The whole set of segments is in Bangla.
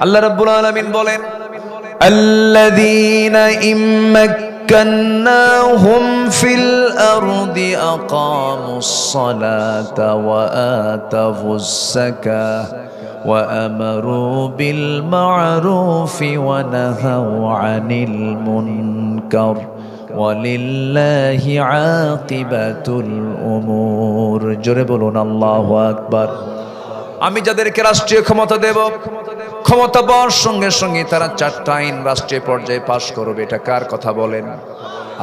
আল্লাহ রাব্বুল আলামিন বলেন, আল্লাযীনা ইম্মাক্কান্নাহুম ফিল আরদি আকামুস সালাতা ওয়া আতাবুস যাকাহ ওয়া আমারু বিল মা'রুফি ওয়া নাহাউ আনিল মুনকার ওয়ালিল্লাহি আকিবাতুল উমুর। জোরে বলুন আল্লাহু আকবার। আমি যাদেরকে রাষ্ট্রীয় ক্ষমতা দেব, ক্ষমতা পাওয়ার সঙ্গে সঙ্গে তারা 4টা আইন রাষ্ট্রীয় পর্যায়ে পাশ করবে। এটা কার কথা বলেন?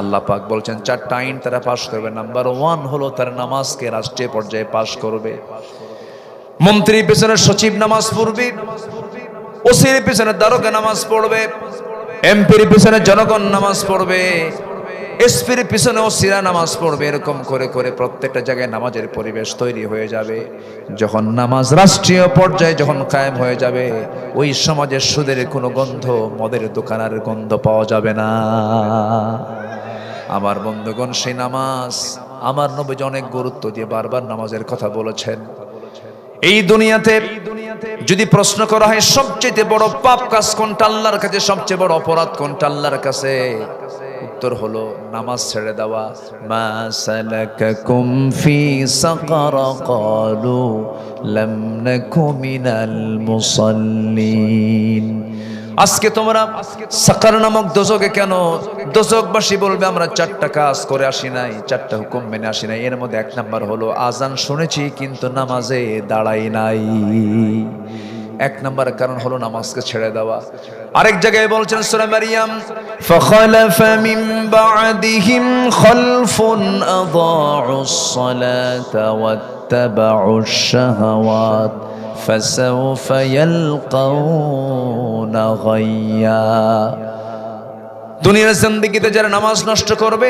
আল্লাহ পাক বলছেন 4টা আইন তারা পাশ করবে। নাম্বার 1 হলো তারা নামাজকে রাষ্ট্রীয় পর্যায়ে পাশ করবে। মন্ত্রীর পেছনে সচিব নামাজ পড়বে, ওসির পেছনে দারোগা নামাজ পড়বে, এমপির পেছনে জনগণ নামাজ পড়বে, এসপির পিছনে ওসিরা নামাজ পড়বে। এরকম করে করে প্রত্যেকটা জায়গায় নামাজের পরিবেশ তৈরি হয়ে যাবে। যখন নামাজ রাষ্ট্রীয় পর্যায়ে যখন কায়েম হয়ে যাবে, ওই সমাজের সুদের কোনো গন্ধ, মদের দোকানের গন্ধ পাওয়া যাবে না। আমার বন্ধুগণ, সেই নামাজ আমার নবী অনেক গুরুত্ব দিয়ে বারবার নামাজের কথা বলেছেন। এই দুনিয়াতে যদি প্রশ্ন করা হয় সবচেয়ে বড় পাপ কাজ কোনটা, আল্লাহর কাছে সবচেয়ে বড় অপরাধ কোনটা আল্লাহর কাছে, উত্তর হলো নামাজ ছেড়ে দেওয়া। মা সালাকাকুম ফি সাকার ক্বালু লাম নাকু মিনাল মুসাল্লিন। আজকে তোমরা সাকার নামক দোজকে কেন? দোজকবাসী বলবে আমরা 4টা কাজ করে আসি নাই, 4টা হুকুম মেনে আসি নাই। এর মধ্যে 1 নাম্বার হলো আজান শুনেছি কিন্তু নামাজে দাঁড়াই নাই। 1 নাম্বার কারণ হলো নামাজকে ছেড়ে দেওয়া। আরেক জায়গায় বলছেন সূরা মারিয়াম, ফাখালাফা মিন বা'দিহিম খালফুন আযাউস সালাতা ওয়াত্তাবাউশ শাহাওয়াত ফাসাউফা ইয়ালকাউনা গায়্যা। দুনিয়ার জিন্দেগিতে যারা নামাজ নষ্ট করবে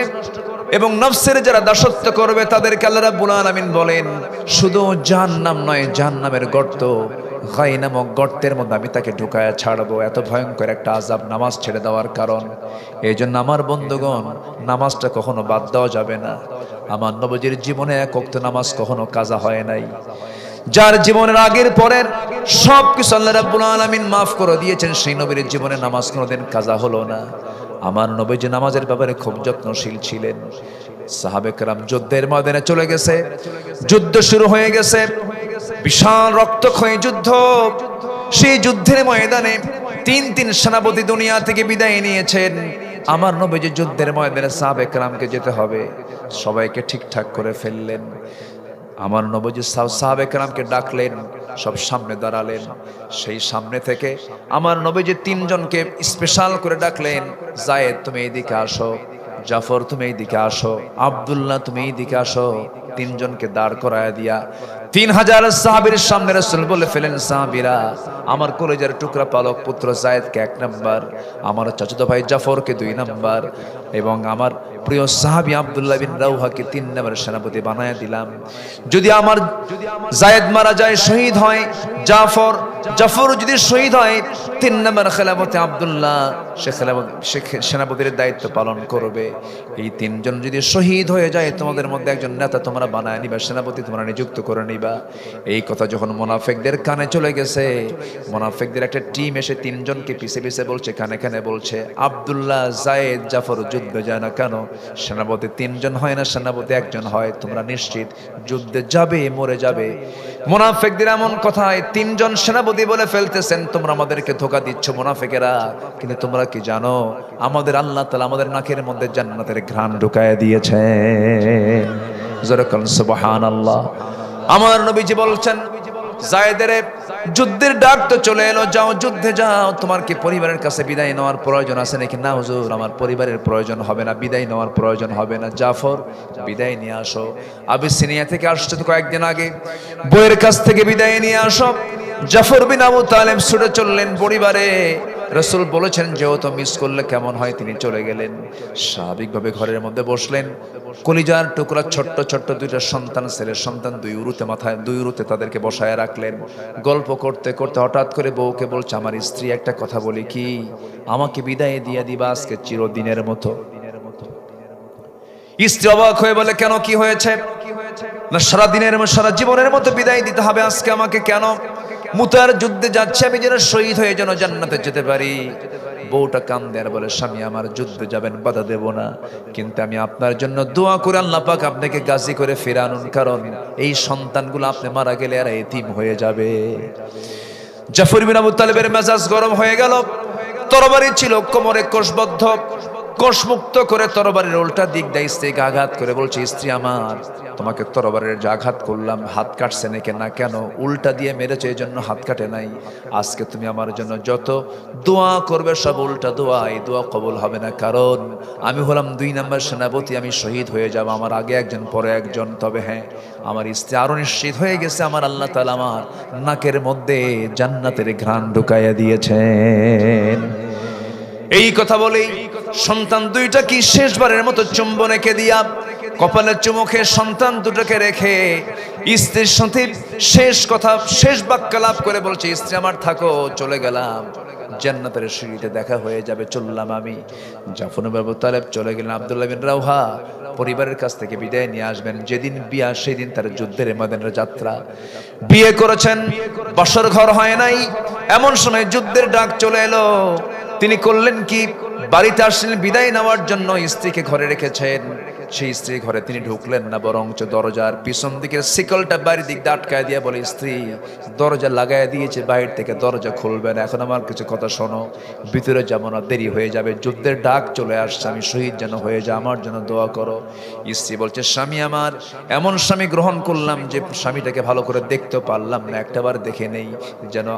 এবং নফসের যারা দাসত্ব করবে, তাদেরকে আল্লাহ রাব্বুল আলামিন বলেন শুধু জাহান্নাম নয়, জাহান্নামের গর্ত, গাই নামক গর্তের মধ্যে আমি তাকে ঢুকায়া ছাড়বো। এত ভয়ঙ্কর একটা আযাব নামাজ ছেড়ে দেওয়ার কারণ। এই জন্য আমার বন্ধুগণ, নামাজটা কখনো বাদ দেওয়া যাবে না। আমার নবীজির জীবনে 1 ওয়াক্ত নামাজ কখনো কাজা হয় নাই। যার জীবনের আগের পরের সবকিছু আল্লাহ রাব্বুল আলামিন মাফ করে দিয়েছেন, সেই নবীর জীবনে নামাজ কোনোদিন কাজা হলো না। আমার নবীজি নামাজের ব্যাপারে খুব যত্নশীল ছিলেন। সাহাবে কেরাম যুদ্ধের ময়দানে চলে গেছে, যুদ্ধ শুরু হয়ে গেছে, বিশাল রক্তক্ষয়ী যুদ্ধ। সেই যুদ্ধের ময়দানে 3 সেনাপতি দুনিয়া থেকে বিদায় নিয়েছেন। আমার নবীজি যুদ্ধের ময়দানে সাহাবে কেরামকে যেতে হবে, সবাইকে ঠিকঠাক করে ফেললেন। আমার নবীজি সাহাবে কেরামকে ডাকলেন, সব সামনে দাঁড়ালেন। সেই সামনে থেকে আমার নবীজি 3 জনকে স্পেশাল করে ডাকলেন, যায়েদ তুমি এইদিকে আসো, জাফর তুমি এইদিকে আসো, আব্দুল্লাহ তুমি এইদিকে আসো। 3 জনকে দাঁড় করায় দিয়া 3000 সাহাবীর সামনে রাসূল বলে ফেলেন, সাহাবীরা আমার কলেজের টুকরা পালক পুত্র যায়েদকে 1 নাম্বার, আমার চাচাতো ভাই জাফরকে 2 নাম্বার এবং আমার প্রিয় সাহাবী আব্দুল্লাহ বিন রাওহাকে 3 নাম্বার সেনাপতি বানায় দিলাম। যদি আমার যায়েদ মারা যায়, শহীদ হয় জাফর যদি শহীদ হয়, 3 নাম্বার খেলাফতে আব্দুল্লাহ সে সেনাপতির দায়িত্ব পালন করবে। এই 3 জন যদি শহীদ হয়ে যায়, তোমাদের মধ্যে একজন নেতা তোমরা বানায় নিবা, সেনাপতি তোমরা নিযুক্ত করে নিবা। এই কথা যখন মুনাফিকদের কানে চলে গেছে, মুনাফিকদের একটা টিম এসে 3 জনকে পিছে পিছে বলছে, কানে কানে বলছে, আব্দুল্লাহ যায়েদ জাফর যুদ্ধে যায় না কেন? সেনাপতি 3 জন হয় না, সেনাপতি 1 জন হয়, তোমরা নিশ্চিত যুদ্ধে যাবে, মরে যাবে। মুনাফিকদের এমন কথায় 3 জন সেনাপতি বলে ফেলতেছেন, তোমরা আমাদেরকে ধোঁকা দিচ্ছ মুনাফিকেরা। কিন্তু তোমরা কি জানো, আমাদের আল্লাহ তাআলা আমাদের নাকের মধ্যে জান্নাতের ঘ্রাণ ঢুকায় দিয়েছে। সুবহানাল্লাহ। আমার নবীজি বলছেন, যায়েদের যুদ্ধের ডাক তো চলে এলো, যাও যুদ্ধে যাও। তোমার কি পরিবারের কাছে বিদায় নেওয়ার প্রয়োজন আছে নাকি? না হুজুর, আমার পরিবারের প্রয়োজন হবে না, বিদায় নেওয়ার প্রয়োজন হবে না। জাফর বিদায় নিয়ে আসো, আবিসিনিয়া থেকে আসছে তো কয়েকদিন আগে, বইয়ের কাছ থেকে বিদায় নিয়ে আসো। জাফর বিন আবু তালেব ছুটে চললেন পরিবারে। রাসূল বলেছেন যেহেতু মিস করলে কেমন হয়, তিনি চলে গেলেন। স্বাভাবিকভাবে ঘরের মধ্যে বসলেন, কলিজার টুকরা ছোট্ট ছোট্ট 2টা সন্তান, ছেলের সন্তান, 2 উরুতে মাথায়, 2 উরুতে তাদেরকে বসায় রাখলেন। গল্প করতে করতে হঠাৎ করে বউকে বলছে, আমার স্ত্রী একটা কথা বলি কি, আমাকে বিদায় দিয়ে দিবা আজকে চিরদিনের মতো। স্ত্রী অবাক হয়ে বলে, কেন, কি হয়েছে? না সারা জীবনের মতো বিদায় দিতে হবে আজকে আমাকে, কেন? মুতার যুদ্ধে যাচ্ছে, আমি যেন শহীদ হয়ে যেন জান্নাতে যেতে পারি। বউটা কান্দে আর বলে, স্বামী আমার যুদ্ধে যাবেন, বাধা দেব না, কিন্তু আমি আপনার জন্য দোয়া করে আল্লাহ পাক আপনাকে গাজী করে ফিরানুন, কারণ এই সন্তানগুলো আপনি মারা গেলে আর এতিম হয়ে যাবে। জাফর বিন আবু তালেবের মেজাজ গরম হয়ে গেল। তরবারি ছিল কোমরে কোষবদ্ধ, কোষমুক্ত করে তরবারির উল্টা দিক দিয়ে স্ত্রীকে আঘাত করে বলছে, স্ত্রী আমার, তোমাকে তরবারির যে আঘাত করলাম হাত কাটছে নাকি? না। কেন? উল্টা দিয়ে মেরেছে এই জন্য হাত কাটে নাই। আজকে তুমি আমার জন্য যত দোয়া করবে সব উল্টা দোয়া, এই দোয়া কবুল হবে না, কারণ আমি হলাম 2 নম্বর সেনাপতি, আমি শহীদ হয়ে যাব, আমার আগে একজন পরে একজন। তবে হ্যাঁ, আমার স্ত্রী আরো নিশ্চিত হয়ে গেছে, আমার আল্লাহ তাআলা আমার নাকের মধ্যে জান্নাতের ঘ্রাণ ঢুকাইয়া দিয়েছেন। এই কথা বলেই সন্তান দুইটা কি শেষবারের মতো চুম্বন এঁকে দিয়া কপালের চুমুখে সন্তান দুটোকে রেখে স্ত্রীর সাথে শেষ কথা, শেষ বাক্যালাপ করে বলছে, স্ত্রী আমার থাকো, চলে গেলাম, জান্নাতের সিঁড়িতে দেখা হয়ে যাবে, চললাম আমি। জাফর বিন আবু তালেব চলে গেলেন। আব্দুল্লাহ বিন রাওহা পরিবারের কাছ থেকে বিদায় নিয়ে আসবেন। যেদিন বিয়া সেদিন তার যুদ্ধের ময়দানের যাত্রা। বিয়ে করেছেন, বাসর ঘর হয় নাই, এমন সময় যুদ্ধের ডাক চলে এলো। তিনি করলেন কি, বাড়িতে আসলেন বিদায় নেওয়ার জন্য, স্ত্রীকে ঘরে রেখেছেন, সেই স্ত্রী ঘরে তিনি ঢুকলেন না, বরঞ্চ দরজার পিছন দিকের শিকলটা বাইরের দিক দিয়ে আটকায় দিয়ে বলে, স্ত্রী দরজা লাগায় দিয়েছে, বাইরে থেকে দরজা খুলবে না, এখন আমার কিছু কথা শোনো, ভিতরে যাবো না, দেরি হয়ে যাবে, যুদ্ধের ডাক চলে আসছে, আমি শহীদ যেন হয়ে যা, আমার জন্য দোয়া করো। স্ত্রী বলছে, স্বামী আমার, এমন স্বামী গ্রহণ করলাম যে স্বামীটাকে ভালো করে দেখতে পারলাম না, একটাবার দেখে নেই, যেন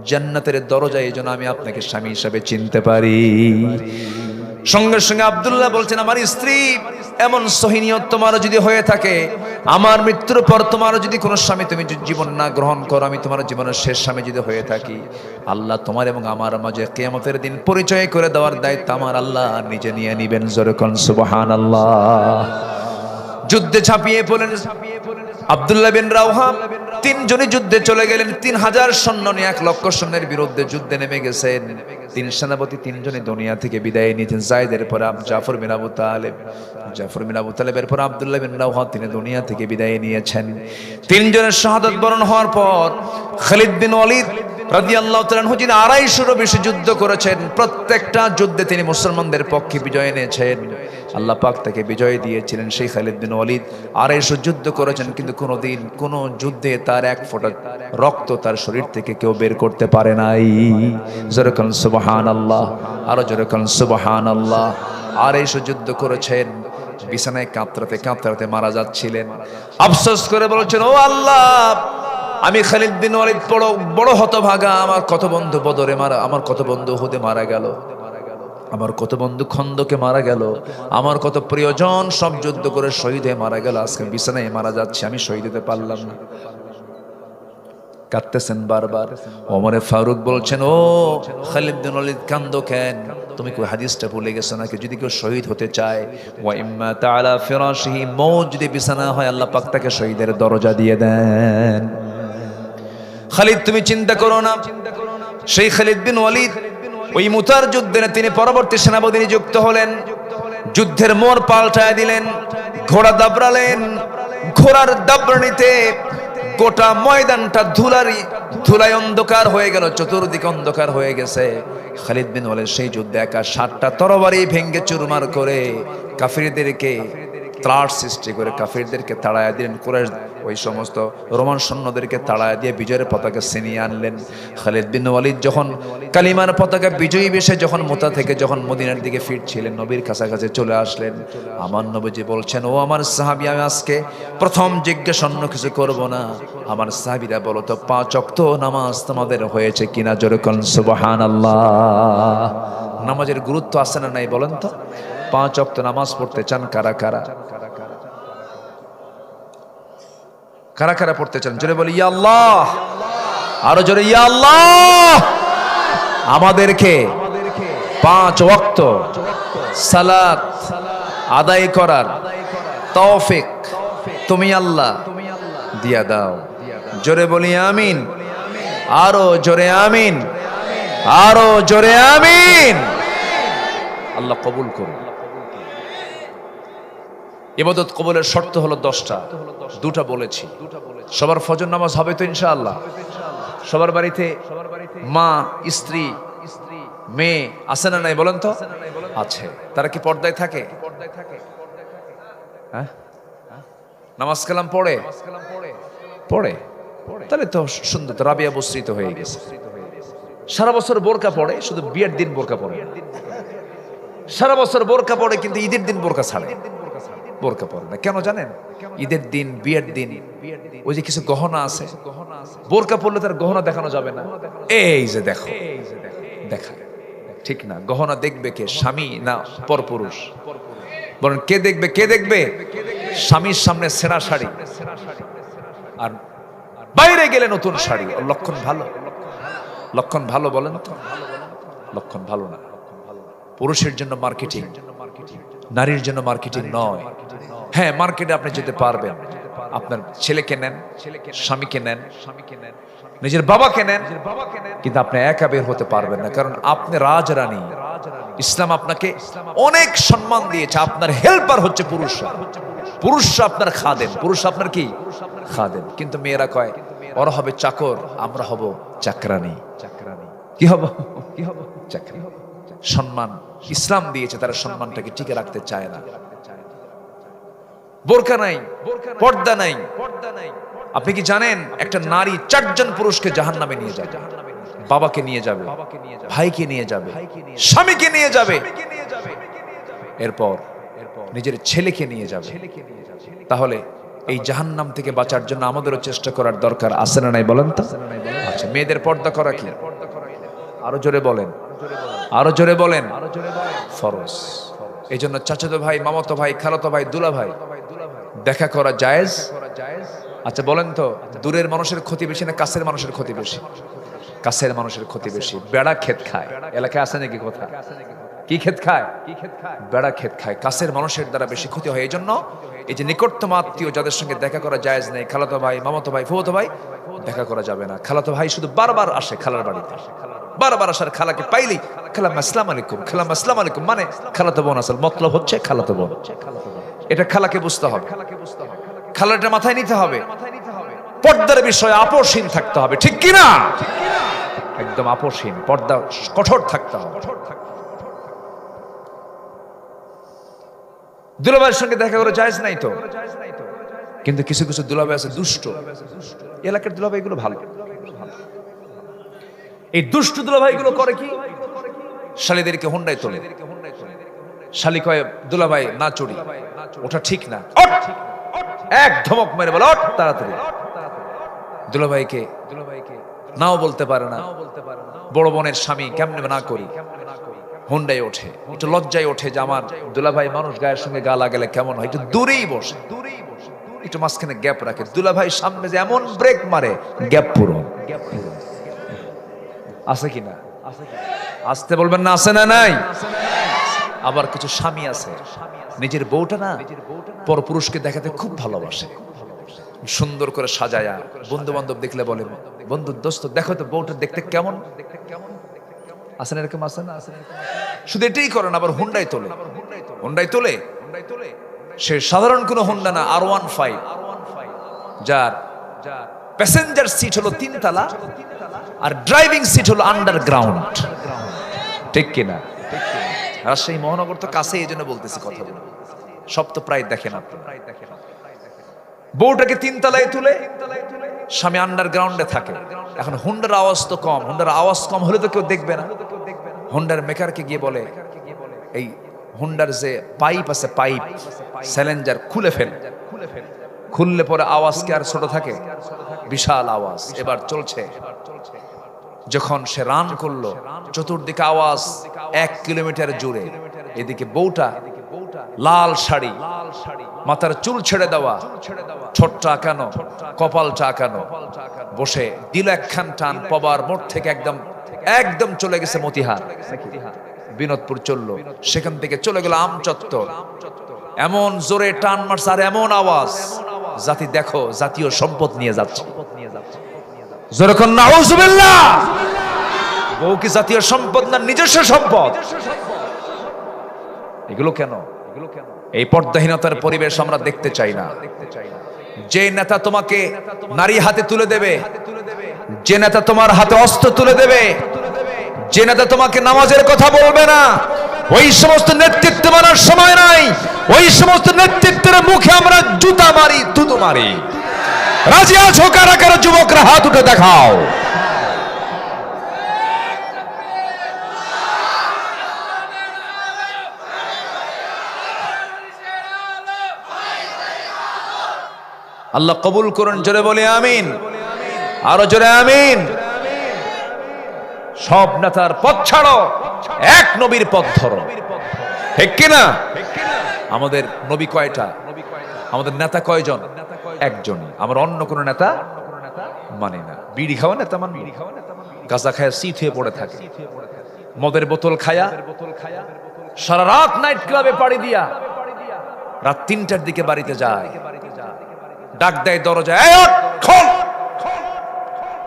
জান্নাতের দরজায় যেন আমি আপনাকে স্বামী হিসাবে চিনতে পারি। সঙ্গে সঙ্গে আব্দুল্লাহ বলছেন, আমার স্ত্রী, এমন সহিনিয়ত তোমার যদি হয়ে থাকে, আমার মৃত্যুর পর তোমার যদি কোনো স্বামী তুমি জীবন না গ্রহণ করো, আমি তোমার জীবনের শেষ স্বামী যদি হয়ে থাকি, আল্লাহ তোমার এবং আমার মাঝে কিয়ামতের দিন পরিচয় করে দেওয়ার দায়িত্ব আমার আল্লাহ নিজে নিয়ে নিবেন। জোরে কোন সুবহানাল্লাহ। যুদ্ধে ঝাঁপিয়ে পড়লেন আব্দুল্লাহ বিন রাওহা। 3 জনই যুদ্ধে চলে গেলেন। 3000 সৈন্য নিয়ে 1 লক্ষ সৈন্যের বিরুদ্ধে যুদ্ধে নেমে গেছেন। 3 সেনাপতি 3 জনই দুনিয়া থেকে বিদায় নিয়েছেন। যায়েদের পর জাফর বিন আবু তালেব, জাফর বিন আবু তালেবের পর আব্দুল্লাহ বিন রাওহা, তিনি দুনিয়া থেকে বিদায় নিয়েছেন। 3 জনের শাহাদাত বরণ হওয়ার পর খালিদ বিন ওয়ালিদ রাদিয়াল্লাহু তাআলা আনহু, যিনি 250-এরও বেশি যুদ্ধ করেছেন, প্রত্যেকটা যুদ্ধে তিনি মুসলমানদের পক্ষে বিজয় এনেছেন, আল্লাহ পাক তাকে বিজয় দিয়েছিলেন। সেই খালিদ বিন ওয়ালিদ 250 যুদ্ধ করেছেন, কিন্তু কোনোদিন কোনো যুদ্ধে তার 1 ফোঁটা রক্ত তার শরীর থেকে কেউ বের করতে পারে নাই। জোরে কোন সুবহানাল্লাহ, আরো জোরে কোন সুবহানাল্লাহ। 250 যুদ্ধ করেছেন, বিছানায় কাঁপতে কাঁপতে মারা যাচ্ছিলেন। আফসোস করে বলছেন, ও আল্লাহ, আমি খালিদ বিন ওয়ালিদ বড় হতভাগা, আমার কত বন্ধু বদরে মারা, আমার কত বন্ধু উহুদে মারা গেল, আমার কত বন্ধু খন্দকে মারা গেল, আমার কত প্রিয়জন সব যুদ্ধ করে শহীদ হয়ে মারা গেল, আজকে বিছানায় মারা যাচ্ছে, আমি শহীদ হতে পারলাম না। কাঁদতেছেন বারবার। ওমরে ফারুক বলছেন, ও খালিদ বিন ওয়ালিদ, কান্দো কেন? তুমি কি হাদিসটা ভুলে গেছো নাকি? যদি কেউ শহীদ হতে চায়, ওয়া ইম্মা তাআলা ফিরাশিহি, মৌত যদি বিছানা হয়, আল্লাহ পাক তাকে শহীদের দরজা দিয়ে দেন। খালিদ, তুমি চিন্তা করো না। সেই খালিদ বিন ওয়ালিদ ওই মুতার যুদ্ধে তিনি পরবর্তী সেনাপতি নিযুক্ত হলেন। যুদ্ধের মোড় পাল্টায় দিলেন, ঘোড়া দাবড়ালেন। ঘোড়ার দাবড়ানিতে গোটা ময়দানটা ধুলায় অন্ধকার হয়ে গেল, চতুর্দিকে অন্ধকার হয়ে গেছে। খালিদ বিন ওয়ালিদ সেই যুদ্ধে একা 7টা তরবারি ভেঙ্গে চুরমার করে কাফিরদেরকে ত্রাস সৃষ্টি করে কাফিরদেরকে তাড়ায় দিলেন। কুরাইশ ওই সমস্ত রোমান সৈন্যদেরকে তাড়ায় দিয়ে বিজয়ের পতাকা ছিনিয়ে আনলেন। খালিদ বিন ওয়ালিদ যখন কালিমার পতাকা বিজয়ী বেশে যখন মুতা থেকে যখন মদিনার দিকে ফিরছিলেন, নবীর কাছাকাছি চলে আসলেন। আমার নবীজি বলছেন, ও আমার সাহাবী, আমি আজকে প্রথম জিজ্ঞেস অন্য কিছু করব না, আমার সাহাবীরা বলো তো 5 ওয়াক্ত নামাজ তোমাদের হয়েছে কিনা? জোরে কোন সুবহানাল্লাহ। নামাজের গুরুত্ব আছে না নাই বলেন তো? 5 ওয়াক্ত নামাজ পড়তে চান কারা কারা? কারা কারা পড়তে চান? জোরে বলি ইয়া আল্লাহ, আরো জোরে ইয়া আল্লাহ। আমাদেরকে 5 ওয়াক্ত সালাত আদায় করার তৌফিক তুমি আল্লাহ দিয়া দাও। জোরে বলি আমিন, আরো জোরে আমিন, আরো জোরে আমিন। আল্লাহ কবুল করুন। ইবাদত কবুলের শর্ত হলো 10টা, 2টা বলেছি। সবার ফজর নামাজ হবে তো ইনশাআল্লাহ? সবার বাড়িতে মা, স্ত্রী, মেয়ে আছে না নাই বলেন তো? আছে। তারা কি পর্দায় থাকে? হ্যাঁ, নামাজ কালাম পড়ে? পড়ে। তাহলে তো সুন্দর, তো রাবিয়া বস্ত্রিত হয়ে গেছে। সারা বছর বোরকা পড়ে, শুধু বিয়ের দিন বোরকা পড়ে। সারা বছর বোরকা পড়ে কিন্তু ঈদের দিন বোরকা ছাড়ে, বোরকা পড়ে না। কেন জানেন? ঈদের দিন, বিয়ের দিন ওই যে কিছু গহনা আছে, বোরকা পড়লে তার গহনা দেখানো যাবে না। এই যে দেখো, দেখায় ঠিক না? গহনা দেখবে কে? স্বামী না পরপুরুষ? বলেন কে দেখবে? কে দেখবে? স্বামীর সামনে ছেঁড়া শাড়ি, আর বাইরে গেলে নতুন শাড়ি। লক্ষণ ভালো? লক্ষণ ভালো বলেন তো? লক্ষণ ভালো না। পুরুষের জন্য মার্কেটিং, নারীর জন্য মার্কেটিং নয়। হ্যাঁ, মার্কেটে আপনি যেতে পারবেন, আপনার ছেলেকে নেন, স্বামীকে নেন, নিজের বাবাকে নেন, কিন্তু আপনি একা বের হতে পারবেন না, কারণ আপনি রাজরানী। ইসলাম আপনাকে অনেক সম্মান দিয়েছে। আপনার হেল্পার হচ্ছে পুরুষরা, পুরুষরা আপনার খাদেম, পুরুষ আপনার কি? খাদেম। কিন্তু মেয়েরা কয় ওরা হবে চাকর, আমরা হব চাকরানী। কি হব? চাকরি। সম্মান ইসলাম দিয়েছে, তারা সম্মানটাকে টিকে রাখতে চায় না। বোরকা নাই, পর্দা নাই। আপনি কি জানেন একটা নারী 4 জন পুরুষকে জাহান্নামে নিয়ে যাবে? বাবাকে নিয়ে যাবে, ভাইকে নিয়ে যাবে, স্বামীকে নিয়ে যাবে, এরপর নিজের ছেলেকে নিয়ে যাবে। তাহলে এই জাহান্নাম থেকে বাঁচার জন্য আমাদেরও চেষ্টা করার দরকার আছে না নাই বলেন তো? আচ্ছা, মেয়েদের পর্দা করা কি? আরো জোরে বলেন, আরো জোরে বলেন। ফরজ। এই জন্য চাচাতো ভাই, মামাতো ভাই, খালাতো ভাই, দুলা ভাই দেখা করা জায়েজ? আচ্ছা বলেন তো, দূরের মানুষের ক্ষতি বেশি না কাছের মানুষের ক্ষতি বেশি? কাছের মানুষের ক্ষতি বেশি। বেড়া ক্ষেত খায়, এলাকায় আছে নাকি কথা? কি ক্ষেত খায়? বেড়া ক্ষেত খায়। কাছের মানুষের দ্বারা বেশি ক্ষতি হয়। এই জন্য এই যে নিকটতম আত্মীয় যাদের সঙ্গে দেখা করা জায়েজ নেই, খালাতো ভাই, মামাতো ভাই, ফুফাতো ভাই, দেখা করা যাবে না। খালাতো ভাই শুধু বারবার আসে খালার বাড়িতে, বারবার আসার, খালাকে পাইলেই খালাম্মা আসসালামু আলাইকুম, খালাম্মা আসসালামু আলাইকুম, মানে খালাতো বোন। আসল মতলব হচ্ছে খালাতো বোন। এটা খালাকে বুঝতে হবে, খালাটা মাথায় নিতে হবে। পর্দার বিষয়ে আপোষহীন থাকতে হবে, ঠিক কি না? একদম আপোষহীন, পর্দা কঠোর থাকতে হবে। দুলাভাইয়ের সঙ্গে দেখা করে জায়েজ নাই তো, কিন্তু কিছু কিছু দুলাভাই আছে দুষ্ট। এলাকার দুলাভাই গুলো ভালো, এই দুষ্ট দুলাভাই গুলো করে কি? শালীদেরকে হুন্ডায় তোলে। শালী কয় দুলাভাই না চড়ি, ওটা ঠিক না, এক ধমক মেরে বলে ওঠ তাড়াতাড়ি। দুলাভাইকে নাও বলতে পারে না। বড় বোনের স্বামী কেমনে না করি, হুন্ডায় ওঠে, একটু লজ্জায় ওঠে যে আমার দুলাভাই মানুষ, গায়ের সঙ্গে গা লাগালে কেমন হয়, একটু দূরেই বসে, একটু মাঝখানে গ্যাপ রাখে। দুলাভাই সামনে যে এমন ব্রেক মারে, গ্যাপ পুরো আছে কিনা? আসতে বলবেন না, আছে না নাই? আবার কিছু স্বামী আছে নিজের বউটা না পরপুরুষকে দেখাতে খুব ভালোবাসে, সুন্দর করে সাজায়া। বন্ধু বান্ধব দেখলে বলে, বন্ধু দোস্ত দেখো তো বউটা দেখতে কেমন। আসেন এরকম, আসে না? শুধু এটাই করেন, আবার হুন্ডাই তোলে। হুন্ডাই তোলে, সে সাধারণ কোনো হুন্ডা না, R15, যার প্যাসেঞ্জার সিট হলো 3 তালা আর ড্রাইভিং সিট হলো আন্ডারগ্রাউন্ড, ঠিক কিনা? রাজশাহী মহানগর তো কাছে, এই জন্য বলতেছি কথাগুলো। সব তো প্রায় দেখেন আপনি। বউটাকে 3 তলায় তুলে, স্বামী আন্ডারগ্রাউন্ডে থাকে। এখন হুন্ডার আওয়াজ তো কম, হুন্ডার আওয়াজ কম হলে তো কেউ দেখবে না। হুন্ডার মেকারকে গিয়ে বলে, এই হুন্ডার যে পাইপ আছে, পাইপ স্যালেঞ্জার খুলে ফেল। খুললে পরে আওয়াজ কি আর ছোট থাকে? বিশাল আওয়াজ। এবার চলছে, যখন সে রান করলো, চতুর্দিকে আওয়াজ 1 কিলোমিটার জুড়ে। এদিকে বউটা লাল শাড়ি, মাথার চুল ছেড়ে দেওয়া, ঠোঁটটা আঁকানো, কপালটা আঁকানো, বসে দিল একখান টান, পবার মোড় থেকে একদম একদম চলে গেছে মতিহার, বিনোদপুর চললো, সেখান থেকে চলে গেল আমচত্বর। এমন জোরে টান মারছে আর এমন আওয়াজ, জাতি দেখো জাতীয় সম্পদ নিয়ে যাচ্ছে। যেরকম নাউজুবিল্লাহ। বউ কি জাতীয় সম্পদ না নিজস্ব সম্পদ? এগুলো কেন? এই পর্দাহীনতার পরিবেশ আমরা দেখতে চাই না। যে নেতা তোমাকে নারী হাতে তুলে দেবে, যে নেতা তোমার হাতে অস্ত্র তুলে দেবে, যে নেতা তোমাকে নামাজের কথা বলবে না, ওই সমস্ত নেতৃত্ব মানার সময় নাই। ওই সমস্ত নেতৃত্বের মুখে আমরা জুতা মারি, থুতু মারি। রাজি আছো কারা কারা? যুবকরা হাত উঠে দেখাও। আল্লাহ কবুল করুন, জোরে বলি আমিন, আরো জোরে আমিন। সব নেতার পথ ছাড়ো, এক নবীর পথ ধরো, ঠিক কিনা? আমাদের নবী কয়টা? আমাদের নেতা কয়জন? একজন। আমরা অন্য কোন নেতা মানি না। বিড়ি খাওয়া নেতা মানি, গাঁজা খায়া শীত হয়ে পড়ে থাকে, মদের বোতল খায়া সারা রাত নাইট ক্লাবে পাড়ি দিয়া রাত ৩টার দিকে বাড়িতে যায়, ডাক দেয় দরজায়, এই ওঠ, খোল।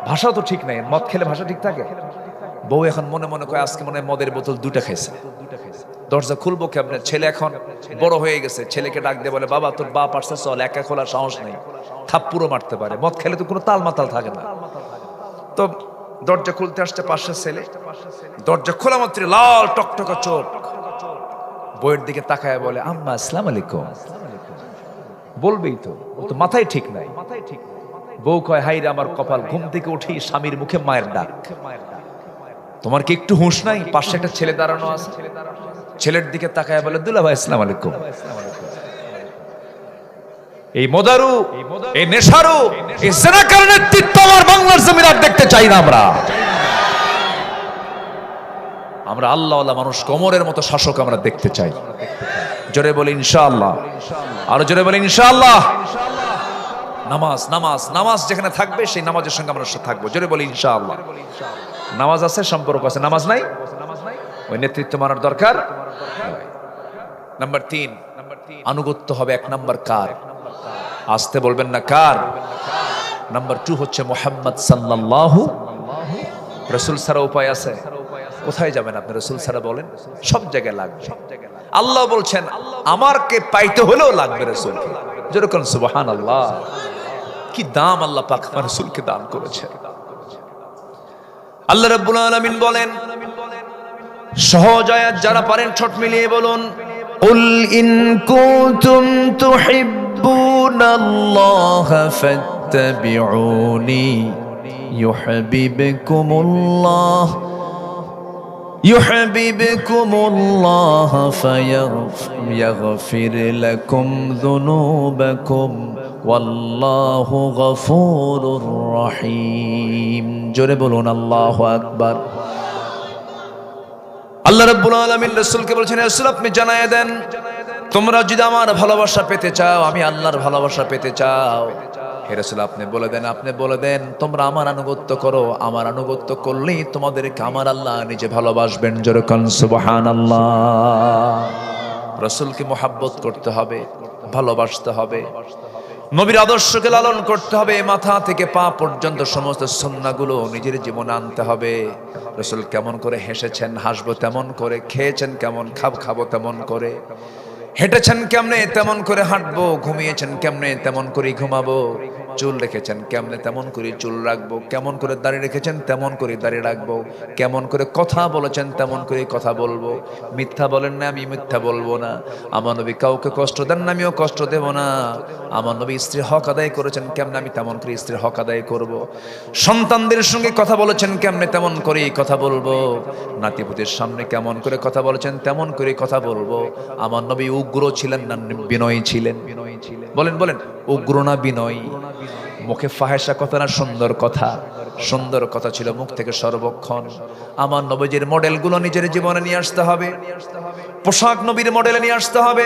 ভাষা তো ঠিক নাই, মদ খেলে ভাষা ঠিক থাকে? বউ এখন মনে মনে কয় আজকে মনে হয় মদের বোতল 2টা খাইছে। দরজা খুলবো কেমনে? ছেলে এখন বড় হয়ে গেছে, ছেলেকে ডাক দিয়ে বলে, বাবা তোর বাপ আসছে, চল। একা খোলার সাহস নেই, থাপ্পুরও মারতে পারে। মদ খেলে তো কোনো তাল মাতাল থাকে না। তো দরজা খুলতে আসছে পাশের ছেলে, দরজা খোলা মাত্র লাল টকটকা চোখ, বউয়ের দিকে তাকায় বলে, আম্মা আসসালামু আলাইকুম। বলবেই তো, ও তো মাথায় ঠিক নাই। বউ কয়, হাই রে আমার কপাল, ঘুম থেকে উঠি স্বামীর মুখে মায়ের ডাক। তোমার কি একটু হুঁশ নাই? পাশে একটা ছেলে দাঁড়ানো আছে, ছেলের দিকে তাকায় বলে, দুলা ভাই আসসালামু আলাইকুম। এই মদারু, এই নেশারু, এই জেনাকার নেতৃত্ব আমার বাংলার জমিন আর দেখতে চাই না। আমরা আল্লাহওয়ালা মানুষ, কোমরের মতো শাসক আমরা দেখতে চাই। জোরে বলি ইনশাআল্লাহ, আরো জোরে বলি ইনশাআল্লাহ। নামাজ, নামাজ, নামাজ যেখানে থাকবে সেই নামাজের সঙ্গে আমরা থাকবো। জোরে বলি ইনশাআল্লাহ। নামাজ আছে, সম্পর্ক আছে, নামাজ নাই, ওই নেতৃত্ব মানার দরকার। নাম্বার 3, আনুগত্য হবে 1 নাম্বার কার? আসতে বলবেন না, কার? নাম্বার 2 হচ্ছে মুহাম্মদ সাল্লাল্লাহু। রাসূল ছাড়া উপায় আছে? কোথায় যাবেন আপনি? রাসূল ছাড়া বলেন, সব জায়গায় লাগবে। আল্লাহ বলছেন আমারকে পাইতে হলেও লাগবে রাসূলকে। যেরকম সুবহানাল্লাহ, কি দাম আল্লাহ পাক রাসূলকে দান করেছেন। আল্লাহ রাব্বুল আলামিন বলেন, সহজ আয়াত যারা পারেন ঠোঁট মিলিয়ে বলুন, কুল ইন কুনতুম তুহিব্বুনাল্লাহা ফাত্তাবিউনি ইউহিব্বুকুমুল্লাহ ফায়াগফির লাকুম যুনুবাকুম ওয়াল্লাহু গফুরুর রহিম। জোরে বলুন আল্লাহু আকবার। আল্লাহ রাব্বুল আলামিন রাসূলকে বলছেন, রাসূল আপনি জানায়ে দেন, তোমরা যদি আমার ভালোবাসা পেতে চাও, আমি আল্লাহর ভালোবাসা পেতে চাও, হে রাসূল আপনি বলে দেন, আপনি বলে দেন তোমরা আমার আনুগত্য করো। আমার আনুগত্য করলেই তোমাদেরকে আমার আল্লাহ নিজে ভালোবাসবেন। জোরে কোন সুবহানাল্লাহ। রাসূলকে মুহাব্বত করতে হবে, ভালোবাসতে হবে, নবীর আদর্শকে লালন করতে হবে, মাথা থেকে পা পর্যন্ত সমস্ত সুন্নাহগুলো নিজের জীবনে আনতে হবে। রাসূল কেমন করে হেসেছেন, হাসবো তেমন করে, খেয়েছেন কেমন, খাবো তেমন করে, হেঁটেছেন কেমনে তেমন করে হাঁটবো, ঘুমিয়েছেন কেমনে তেমন করে ঘুমাবো, চুল রেখেছেন কেমনে তেমন করে চুল রাখবো, কেমন করে দাড়ি রেখেছেন তেমন করে দাড়ি রাখবো, কেমন করে কথা বলেছেন তেমন করে কথা বলবো। মিথ্যা বলেন না, আমি মিথ্যা বলবো না। আমার নবী কাউকে কষ্ট দেন না, আমিও কষ্ট দেব না। আমার নবী স্ত্রীর হক আদায় করেছেন কেমনে, আমি তেমন করে স্ত্রীর হক আদায় করব। সন্তানদের সঙ্গে কথা বলেছেন কেমনে তেমন করেই কথা বলবো। নাতিপুতির সামনে কেমন করে কথা বলেছেন তেমন করে কথা বলবো। আমার নবী উগ্র ছিলেন না বিনয়ী ছিলেন? বলেন বলেন, উগ্র না বিনয়ী? মুখে ফাহেসা কথা না সুন্দর কথা? সুন্দর কথা ছিল মুখ থেকে সর্বক্ষণ। আমার নবীজির মডেলগুলো নিজের জীবনে নিয়ে আসতে হবে, পোশাক নবীর মডেলে নিয়ে আসতে হবে।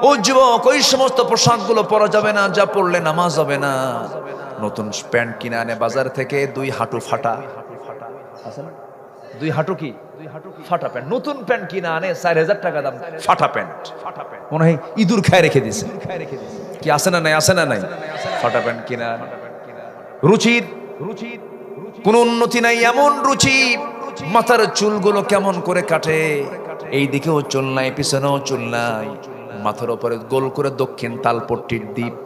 ও যুবক, ওই সমস্ত পোশাকগুলো পরা যাবে না যা পরলে নামাজ হবে না। নতুন প্যান্ট কিনে আনে বাজার থেকে, 2 হাঁটু ফাটা, 2 হাঁটু কি ফাটা প্যান্ট, নতুন প্যান্ট কিনে আনে 4000 টাকা দাম, ফাটা প্যান্ট, মনে হয় ইঁদুর খায় রেখে দিছে। কি আছে না নাই? আছে না নাই? ফাটা প্যান্ট কিনে আনে। রুচির কোন উন্নতি নাই, এমন রুচি, মাথার চুলগুলো কেমন করে কাটে, এই দিকেও চুল নাই, পিছনেও চুল নাই, মাথার উপরে গোল করে দক্ষিণ তালপট্টির দ্বীপ,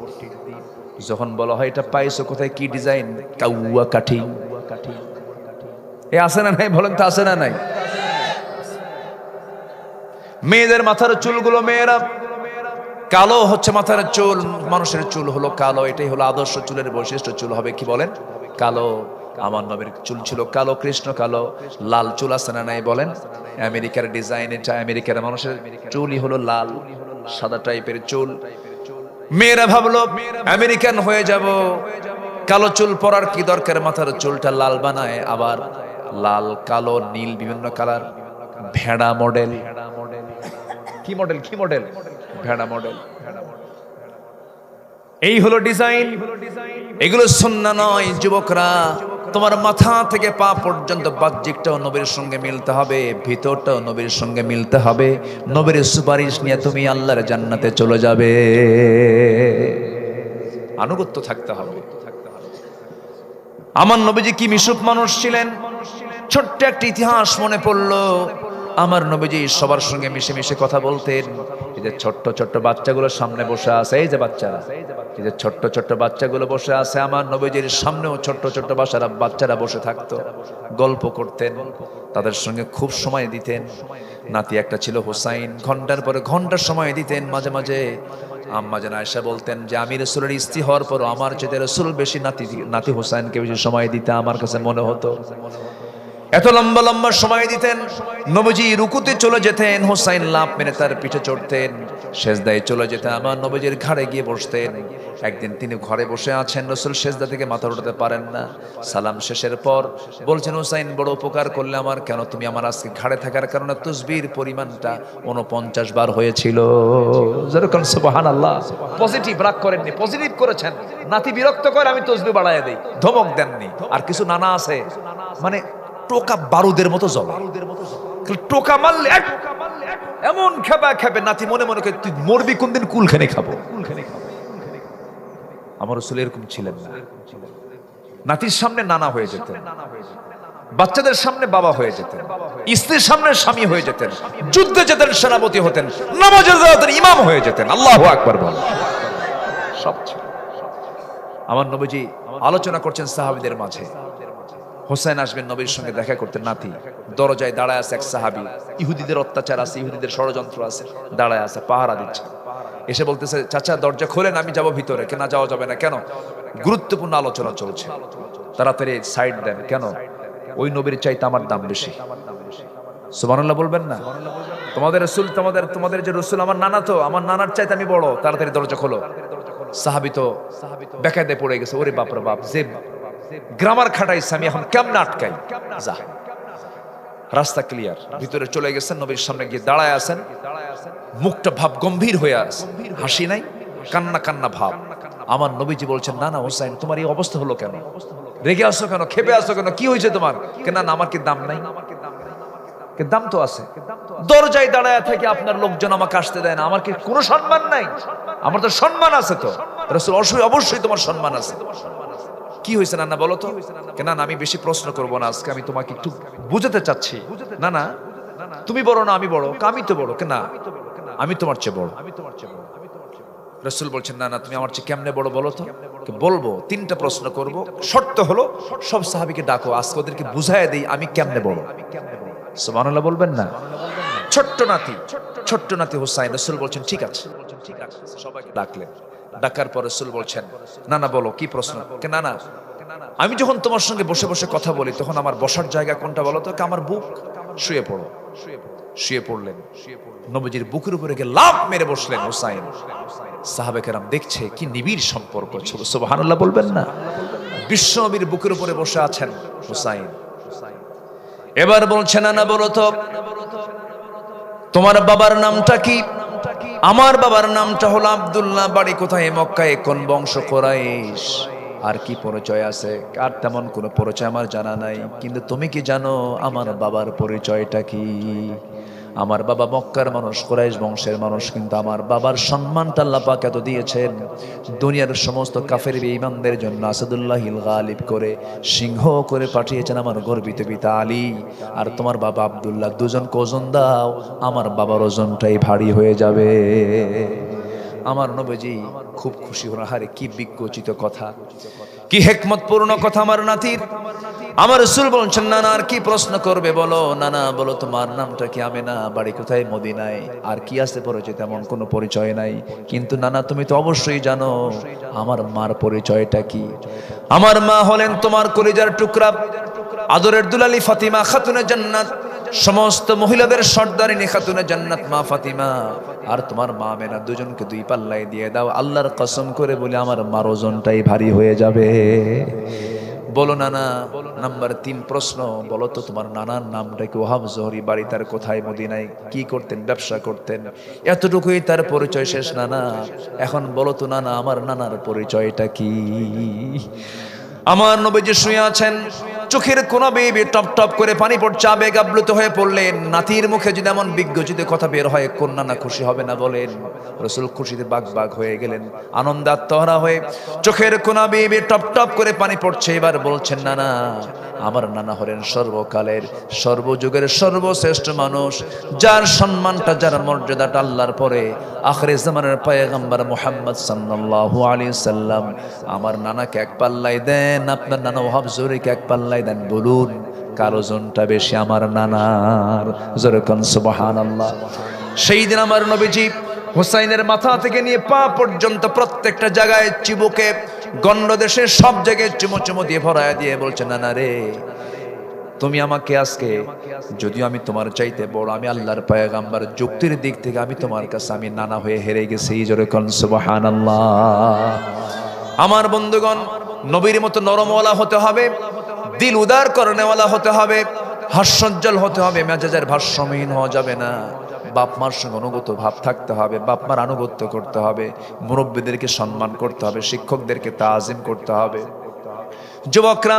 যখন বলা হয় এটা পাইছো কোথায়, কি ডিজাইন, কাউয়া কাঠি। এ আছে না নাই বলেন তো, আছে না নাই? মেয়েদের মাথার চুলগুলো, মেয়েরা কালো হচ্ছে মাথার চুল, মানুষের চুল হলো কালো, এটাই হলো আদর্শ চুলের বৈশিষ্ট্য। চুল হবে কি বলেন, কালো। আমার নবীর চুল ছিল কালো, কৃষ্ণ কালো। লাল চুল আছে না নাই বলেন? আমেরিকার ডিজাইন এটা, আমেরিকার মানুষের চুলই হলো লাল, সাদা টাইপের চুল। মেয়েরা ভাবলো আমেরিকান হয়ে যাব, কালো চুল পরার কি দরকার, মাথার চুলটা লাল বানায়, আবার লাল কালো নীল বিভিন্ন কালার। ভেড়া মডেল, কি মডেল, কি মডেল, ভেড়া মডেল। এই হলো ডিজাইন। এগুলো সুন্নাহ নয়। যুবকরা, তোমার মাথা থেকে পা পর্যন্ত বাহ্যিকটাও নবীর সঙ্গে মিলতে হবে, ভিতরটাও নবীর সঙ্গে মিলতে হবে। নবীর সুপারিশ নিয়ে তুমি আল্লাহর জান্নাতে চলে যাবে। আনুগত্য থাকতে হবে। আমার নবীজি কি মিশুক মানুষ ছিলেন। ছোট্ট একটা ইতিহাস মনে পড়লো। আমার নবীজি সবার সঙ্গে মিশে মিশে কথা বলতেন। এই যে ছোট্ট ছোট্ট বাচ্চাগুলো সামনে বসে আছে, এই যে বাচ্চারা, এই যে ছোট্ট ছোট্ট বাচ্চাগুলো বসে আছে, আমার নবীজির সামনেও ছোট্ট ছোট্ট বাচ্চারা বসে থাকতো, গল্প করতেন, তাদের সঙ্গে খুব সময় দিতেন। নাতি একটা ছিল হুসাইন, ঘন্টার পরে ঘন্টার সময় দিতেন। মাঝে মাঝে আম্মা জান আয়েশা বলতেন যে আমি রাসূলের স্ত্রী হওয়ার পর আমার চেয়ে রাসূল বেশি নাতি হুসাইনকে বেশি সময় দিতে আমার কাছে মনে হতো। এত লম্বা লম্বা সময় দিতেন। নবীজি রুকুতে চলে যেতেন, হুসাইন লাফ মেরে তার পিঠে চড়তেন, সেজদায় চলে যেতেন, আমার নবীজির ঘাড়ে গিয়ে বসতেন। একদিন তিনি ঘরে বসে আছেন, রাসূল সেজদা থেকে মাথা উঠাতে পারেন না। সালাম শেষের পর বলছেন, হুসাইন বড় উপকার করলে আমার, কেন তুমি আমার আজকে ঘাড়ে থাকার কারণে তাসবিহর পরিমাণটা 49 বার হয়েছিল। যেরকম সুবহানাল্লাহ। পজিটিভ রাগ করেননি, পজিটিভ করেছেন। নাতি বিরক্ত করে আমি তাসবিহ বাড়ায় দেই, ধমক দেননি। আর কিছু নানা আছে মানে টোকা বারুদের মতো জ্বলে, টোকা মারলে এমন খেপা খেপে, নাতি মনে মনে করে তুই মরবি কোনদিন, কুলখানে খাবো। আমার রাসূল এরকম ছিলেন না। নাতির সামনে নানা হয়ে যেতেন, বাচ্চাদের সামনে বাবা হয়ে যেতেন, স্ত্রীর সামনে স্বামী হয়ে যেতেন, যুদ্ধে যেতেন সেনাপতি হতেন, নামাজে যেতেন ইমাম হয়ে যেতেন। আল্লাহু আকবার বল। সব ছিল। আমার নবীজি আলোচনা করছেন সাহাবীদের মাঝে। হোসেন আসবেন নবীর সঙ্গে দেখা করতে, নাতি দরজায় দাঁড়ায় আছে এক সাহাবী, ইহুদিদের অত্যাচার আছে, ইহুদিদের ষড়যন্ত্র আছে, দাঁড়ায় আছে, পাহারা দিচ্ছে। এসে বলতেছে, চাচা দরজা খোলেন, আমি যাব ভিতরে। কেন যাওয়া যাবে না, কেন? গুরুত্বপূর্ণ আলোচনা চলছে, তাড়াতাড়ি সাইড দেন। কেন? ওই নবীর চাইতে আমার দাম বেশি। সুবহানাল্লাহ বলবেন না? তোমাদের রাসূল, তোমাদের যে রাসূল আমার নানা, তো আমার নানার চাইতে আমি বড়, তাড়াতাড়ি দরজা খোলো। সাহাবী তো বেকায়দে পড়ে গেছে, ওরে বাপ রে বাপ, যে গ্রামার খাটাইছে আমি এখন কেমনে আটকাই। যা, রাস্তা ক্লিয়ার, ভিতরে চলে গেছেন, নবীর সামনে গিয়ে দাঁড়ায় আছেন, মুখটা ভাব গম্ভীর হয়ে আছে, হাসি নাই, কান্না কান্না ভাব। আমার নবীজি বলছেন, না না হুসাইন, তোমার এই অবস্থা হলো কেন? রেগে আসো কেন? খেপে আসো কেন? কি হয়েছে তোমার? কেন? না আমার কি দাম নাই? দাম তো আছে। দরজায় দাঁড়ায় থেকে আপনার লোকজন আমাকে আসতে দেয় না, আমার কি কোনো সম্মান নাই? আমার তো সম্মান আছে। তো রাসূল, অবশ্যই তোমার সম্মান আছে। কি হয়েছে না বলো তো? কেন? না আমি বেশি প্রশ্ন করবো না আজকে, আমি তোমাকে একটু বুঝাতে চাচ্ছি। না না, তুমি বড় না আমি বড়? আমি তো বড়। কেন? আমি তোমার চেয়ে বড়। রাসূল বলছেন, না না, তুমি আমার চেয়ে কেমনে বড় বলো তো? বলবো, 3টা প্রশ্ন করব, শর্ত হলো সব সাহাবীকে ডাকো, আজকে ওদেরকে বুঝায় দেই আমি কেমনে বড়। সুবহানাল্লাহ বলবেন না? ছোট্ট নাতি হুসাইন। রাসূল বলছেন, ঠিক আছে। সবাইকে ডাকলেন। ডাকার পর রাসূল বলছেন, না না বলো কি প্রশ্ন? না না, আমি যখন তোমার সঙ্গে বসে বসে কথা বলি তখন আমার বসার জায়গা কোনটা বলো তো? আমার বুক। শুয়ে পড়ো। শুয়ে পড়লেন, নবীজির বুকের উপরে গিয়ে লাফ মেরে বসলেন হুসাইন। সাহাবে কেরাম দেখছে, কি নিবিড় সম্পর্ক। সুবহানাল্লাহ বলবেন না? বিশ্ব নবীর বুকের উপরে বসে আছেন হুসাইন। এবার বলছেন, না বলো তো তোমার বাবার নামটা কি? আমার বাবার নামটা হলো আব্দুল্লাহ, বাড়ি কোথায়? মক্কায়। কোন বংশ? কুরাইশ। আর কি পরিচয় আছে? আর তেমন কোনো পরিচয় আমার জানা নাই, কিন্তু তুমি কি জানো আমার বাবার পরিচয়টা কি? আমার বাবা মক্কার মানুষ, কুরাইশ বংশের মানুষ, কিন্তু আমার বাবার সম্মানটা আল্লাহ পাক এত দিয়েছেন, দুনিয়ার সমস্ত কাফের বেঈমানদের জন্য আসাদুল্লাহিল গালিব করে সিংহ করে পাঠিয়েছেন আমার গর্বিত পিতা আলী। আর তোমার বাবা আব্দুল্লাহ, দুজন ওজন দাও, আমার বাবার ওজনটাই ভারী হয়ে যাবে। আমার নবীজি খুব খুশি হলেন, হারে কি বিজ্ঞচিত কথা, কি হিকমতপূর্ণ কথা আমার নাতির। আমার রাসূল বলছেন, নানা আর কি প্রশ্ন করবে বলো, নানা বলো তোমার নামটা কি? আমেনা, বাড়ি কোথায়? মদিনায়। আর কি আছে পরিচয়? তেমন কোনো পরিচয় নাই। কিন্তু নানা তুমি তো অবশ্যই জানো আমার মার পরিচয়টা কি। আমার মা হলেন তোমার কলিজার টুকরা, আদরের দুলালি ফাতিমা খাতুনে জান্নাত, সমস্ত মহিলাদের সর্দারিনী খাতুনে জান্নাত মা ফাতিমা। আর তোমার মা আমেনা, দুজনকে দুই পাল্লায় দিয়ে দাও। আল্লাহর কসম করে বলে আমার মার ওজনটাই ভারী হয়ে যাবে। বলো নানা। নাম্বার 3 প্রশ্ন, বলো তো তোমার নানার নামটা কি? ওহাব জোহরি। বাড়ি তার কোথায়? মদিনায়। কি করতেন? ব্যবসা করতেন। এতটুকুই তার পরিচয়, শেষ নানা। এখন বলো তো নানা আমার নানার পরিচয়টা কি? আমার নবীজি শুয়ে আছেন, চোখের কোনা বেয়ে টপ টপ করে পানি পড়ছে, আবেগ আপ্লুত হয়ে পড়লেন। নাতির মুখে যদি এমন বিজ্ঞচিত কথা বের হয়, কোন নানা খুশি হবে না বলেন? রাসূল খুশিতে বাগ বাগ হয়ে গেলেন, আনন্দে আত্মহারা হয়ে চোখের কোনা বেয়ে টপ টপ করে পানি পড়ছে। এবার বলছেন, নানা আমার নানা হলেন সর্বকালের সর্বযুগের সর্বশ্রেষ্ঠ মানুষ, যার সম্মানটা যার মর্যাদাটা আল্লাহর পরে আখিরে জামানের পয়গম্বর মুহাম্মদ সাল্লাল্লাহু আলাইহি সাল্লাম। আমার নানাকে এক পাল্লায় দেন, আপনার নানা ওহাব জোহরিকে এক পাল্লায় দেন, বলুন কার ওজনটা বেশি? আমার নানার। জোরে কোন সুবহানাল্লাহ। সেই দিন আমার নবীজি হুসাইনের মাথা থেকে নিয়ে পা পর্যন্ত প্রত্যেকটা জায়গায় চিবুকে গন্ডদেশের সব জায়গায় চুমো চুমো দিয়ে ভরায়া দিয়ে বলছে, নানা রে তুমি আমাকে আজকে, যদিও আমি তোমার চাইতে বড়, আমি আল্লাহর পয়গম্বর, যুক্তির দিক থেকে আমি তোমার কাছে আমি নানা হয়ে হেরে গেছি। জোরে কোন সুবহানাল্লাহ। আমার বন্ধুগণ, নবীর মতো নরমওয়ালা হতে হবে, দিল উদার করনেওয়ালা হতে হবে, হাস্যোজ্জ্বল হতে হবে, মেজাজের ভারসাম্যহীন হওয়া যাবে না। বাপ মার সঙ্গে অনুগত ভাব থাকতে হবে, বাপ মার আনুগত্য করতে হবে, মুরব্বীদেরকে সম্মান করতে হবে, শিক্ষকদেরকে তাজিম করতে হবে। যুবকরা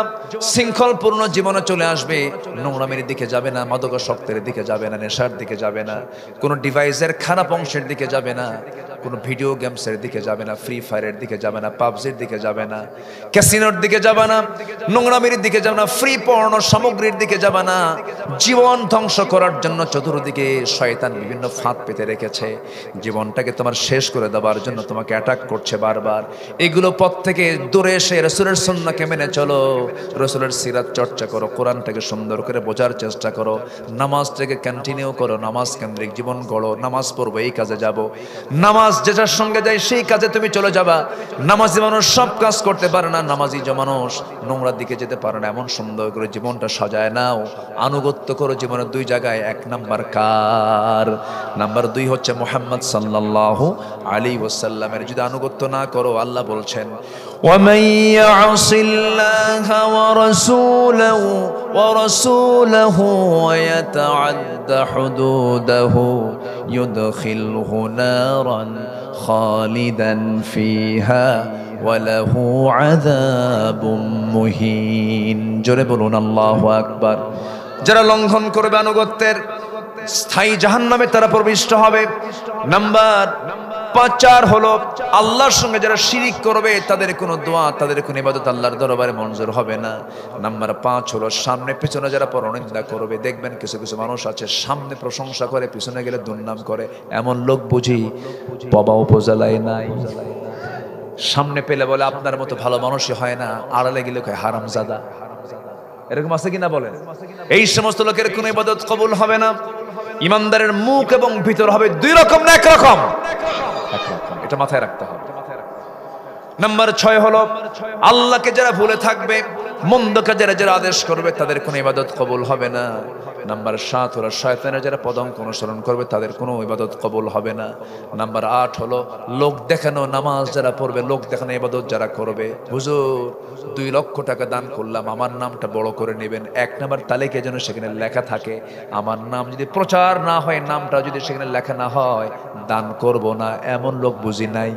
শৃঙ্খলপূর্ণ জীবনে চলে আসবে, নোংরামির দিকে যাবে না, মাদকাসক্তের দিকে যাবে না, নেশার দিকে যাবে না, কোনো ডিভাইসের খারাপ অংশের দিকে যাবে না, কোনো ভিডিও গেমসের দিকে যাবে না, ফ্রি ফায়ারের দিকে যাবে না, পাবজির দিকে যাবে না, ক্যাসিনোর দিকে যাবে না, নোংরামির দিকে যাবে না, ফ্রি পর্ন সামগ্রীর দিকে যাবে না। জীবন ধ্বংস করার জন্য চতুর্দিকে শয়তান বিভিন্ন ফাঁদ পেতে রেখেছে, জীবনটাকে তোমার শেষ করে দেওয়ার জন্য তোমাকে অ্যাটাক করছে বারবার। এগুলো পথ থেকে দূরে এসে রাসূলের সুন্নাহকে মেনে চলো, রাসূলের সিরাত চর্চা করো, কোরআনটাকে সুন্দর করে বোঝার চেষ্টা করো, নামাজটাকে কন্টিনিউ করো, নামাজ কেন্দ্রিক জীবন গড়ো। নামাজ পড়বো, এই কাজে যাব, নামাজ যেটার সঙ্গে যায় সেই কাজে তুমি চলে যাবা। নামাজি মানুষ সব কাজ করতে পারে না, নামাজি যে মানুষ নোংরার দিকে যেতে পারে না। এমন সুন্দর করে জীবনটা সাজায় নাও, আনুগত্য করো জীবনের 2 জায়গায়। 1 নাম্বার কার? নাম্বার 2 হচ্ছে মুহাম্মদ সাল্লাল্লাহু আলাইহি ওয়াসাল্লামের। যদি আনুগত্য না করো, আল্লাহ বলছেন, ومن يعص الله ورسوله ويتعد حدوده يدخله نارا خالدا فيها وله عذاب مهين। জোরে বলুন আল্লাহু আকবার। যারা লঙ্ঘন করবে আনুগত্যের, স্থায়ী জাহান্নামে তারা প্রবিষ্ট হবে। নাম্বার 4 হলো আল্লাহর সঙ্গে যারা শিরিক করবে তাদের কোনো দোয়া, তাদের কোনো ইবাদত আল্লাহর দরবারে মঞ্জুর হবে না। নাম্বার 5 হলো সামনে পেছনে যারা পরনিন্দা করবে। দেখবেন কিছু কিছু মানুষ আছে সামনে প্রশংসা করে, পিছনে গেলে দুর্নাম করে। এমন লোক বুঝি বাবা উপজেলায় নাই। সামনে পেলে বলে আপনার মতো ভালো মানুষই হয় না, আড়ালে গেলে কয় হারামজাদা। এরকম আছে কিনা বলেন? এই সমস্ত লোকের কোনো ইবাদত কবুল হবে না। ইমানদারের মুখ এবং ভিতর হবে 2 রকম না 1 রকম? এটা মাথায় রাখতে হবে। নাম্বার 6 হলো আল্লাহকে যারা ভুলে থাকবে, মন্দ কাজের যারা আদেশ করবে, তাদের কোনো ইবাদত কবুল হবে না। নাম্বার 7 হলো শয়তানের যারা পদঙ্ক অনুসরণ করবে, তাদের কোনো ইবাদত কবুল হবে না। নাম্বার 8 হলো লোক দেখানো নামাজ যারা পড়বে, লোক দেখানো ইবাদত যারা করবে। হুজুর 2 লক্ষ টাকা দান করলাম, আমার নামটা বড় করে নেবেন। 1 নাম্বার তালিকায় যেন সেখানে লেখা থাকে, আমার নাম যদি প্রচার না হয়, নামটা যদি সেখানে লেখা না হয়, দান করব না। এমন লোক বুঝি নাই?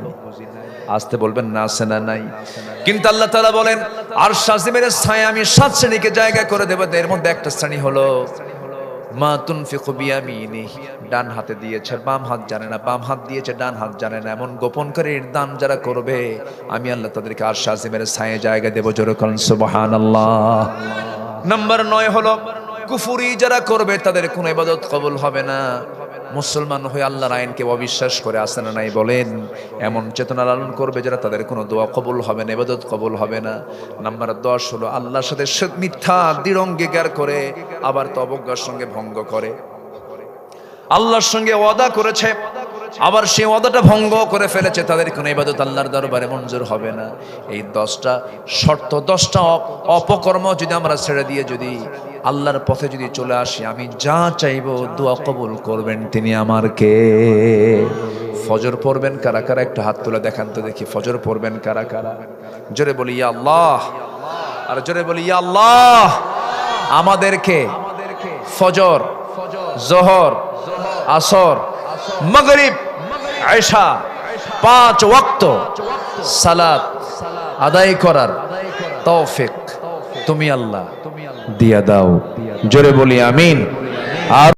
আসতে বলবেন না, আছে না নাই? কিন্তু আল্লাহ তাআলা বলেন, আর শাজিমের ছায়া আমি 7 শ্রেণীকে জায়গা করে দেব। এর মধ্যে একটা শ্রেণী হলো মা তুনফিকু বিয়ামিনি, ডান হাতে দিয়েছে বাম হাত জানে না, বাম হাত দিয়েছে ডান হাত জানে না। এমন গোপনকারীর দান যারা করবে, আমি আল্লাহ তাদেরকে আর শাজিমের ছায়া জায়গা দেব। জোরে বলুন সুবহানাল্লাহ। নাম্বার 9 হলো কুফরি যারা করবে, তাদের কোনো ইবাদত কবুল হবে না। মুসলমান হয়ে আল্লাহর আইনকে অবিশ্বাস করে আসে না নাই বলেন? এমন চেতনা লালন করবে যারা তাদের কোনো দোয়া কবুল হবে না, ইবাদত কবুল হবে না। নাম্বার 10 হলো আল্লাহর সাথে মিথ্যা দৃঢ় অঙ্গীকার করে আবার তো অবজ্ঞার সঙ্গে ভঙ্গ করে। আল্লাহর সঙ্গে ওয়াদা করেছে, আবার সেই ওয়াদাটা ভঙ্গ করে ফেলেছে, তাদের কোনো ইবাদত আল্লাহর দরবারে মঞ্জুর হবে না। এই 10টা শর্ত, 10টা অপকর্ম যদি আমরা ছেড়ে দিয়ে যদি আল্লাহর পথে যদি চলে আসি, আমি যা চাইবো দোয়া কবুল করবেন তিনি আমার কে? ফজর পড়বেন কারা কারা? একটা হাত তুলে দেখান তো দেখি। ফজর পড়বেন কারা কারা? জোরে বলি ইয়া আল্লাহ, আর জোরে বলি ইয়া আল্লাহ। আমাদেরকে ফজর, জোহর, আসর, মাগরিব, এশা 5 ওয়াক্ত সালাত আদায় করার তৌফিক তুমি আল্লাহ দিয়া দাও। জোরে বলি আমিন। আর